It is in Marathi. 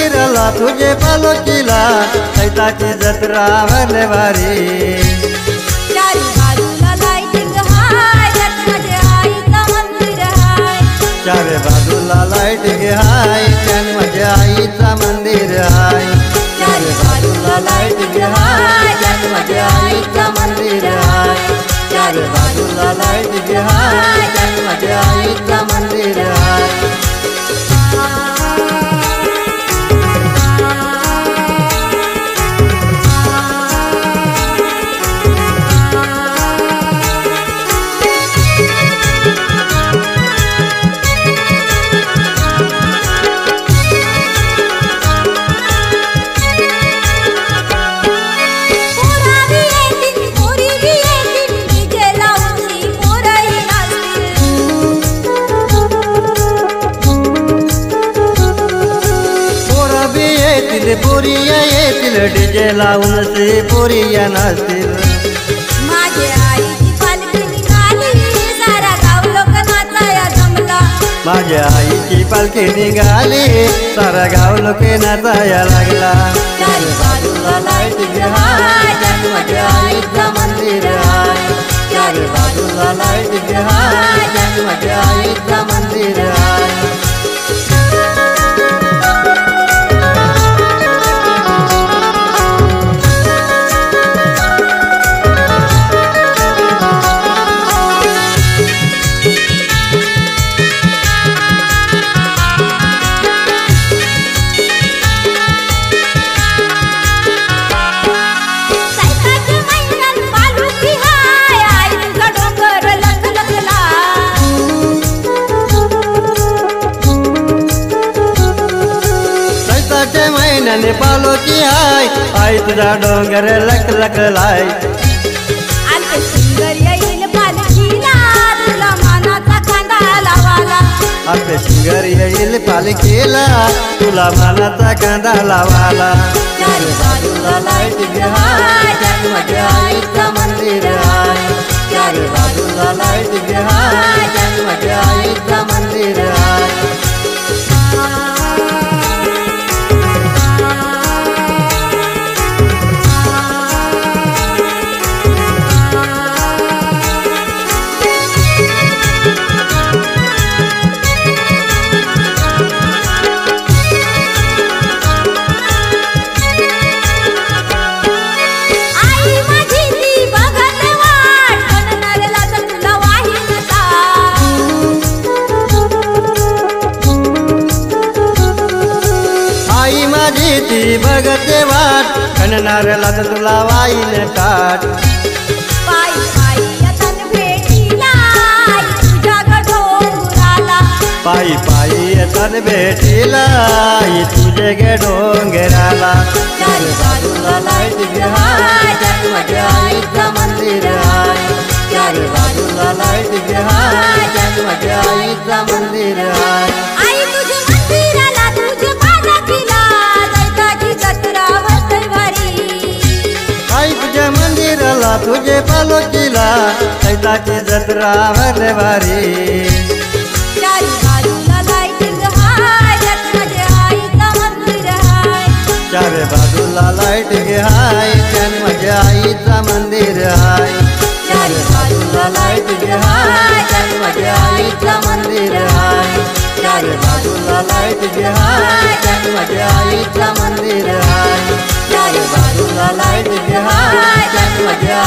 मंदिराला तुझे पालखीला सैताची जत्रा भरले भारी चारी बाजूला लाइटिंग हाय त्यात माझ्या आईचं मंदिर हाय चारे बाजूला लाइटिंग हाय त्यात माझ्या आईचं मंदिर हाय चारी बाजूला लाइटिंग हाय त्यात माझ्या आईचं मंदिर हाय चारे बाजूला लाइटिंग हाय त्यात माझ्या आईचं मंदिर हाय पोरिया येतील डीजे लावून से पोरिया नाचतील माझ्या आईची पालखी निघाली सारा गाव लोक नाचाया जमला माझ्या आईची पालखी निघाली सारा गाव लोक नाचाया लागला चारी बाजूला लाइटिंग हाय त्यात माझ्या आईचं मंदिर हाय चारी बाजूला लाइटिंग हाय त्यात माझ्या आईचं मंदिर हाय महिन्याने पालोची हाय आई तुझा डोंगर लक लक लाय आलते सिंगर येईल पालखीला तुला मानाचा कांदा लावाला आपले सिंगर येईल पालखीला तुला मानाचा कांदा लावाला चारी बाजूला लाइटिंग हाय त्यात माझ्या आईचं मंदिर हाय चारी बाजूला लाइटिंग हाय त्यात माझ्या आईचं मंदिर हाय ती बघते वाट खणणाऱ्याला तर तुला वाईन काट पायी पायी येतान भेटीला तुझ्या डोंगराला पायी पायी येतान भेटीला तुझे गे डोंगराला चारी बाजूला लाइटिंग हाय त्यात माझ्या आईचं मंदिर हाय चारी बाजूला लाइटिंग हाय त्यात माझ्या आईचं मंदिर हाय आई तुझ्या मंदिराला तुझ्या पालखीला जत्रा भरते भारी आई तुझ्या मंदिराला तुझे पालखीला सैताची जत्रा भरले भारी चारी बाजूला लाइटिंग हाय त्यात माझ्या आईचं मंदिर हाय चारी बाजूला लाइटिंग हाय त्यात माझ्या आईचं मंदिर हाय चारी बाजूला लाइटिंग हाय त्यात माझ्या आईचं मंदिर हाय चारी बाजूला लाइटिंग हाय त्यात माझ्या आईचं मंदिर हाय चारी बाजूला लाइटिंग हाय त्यात माझ्या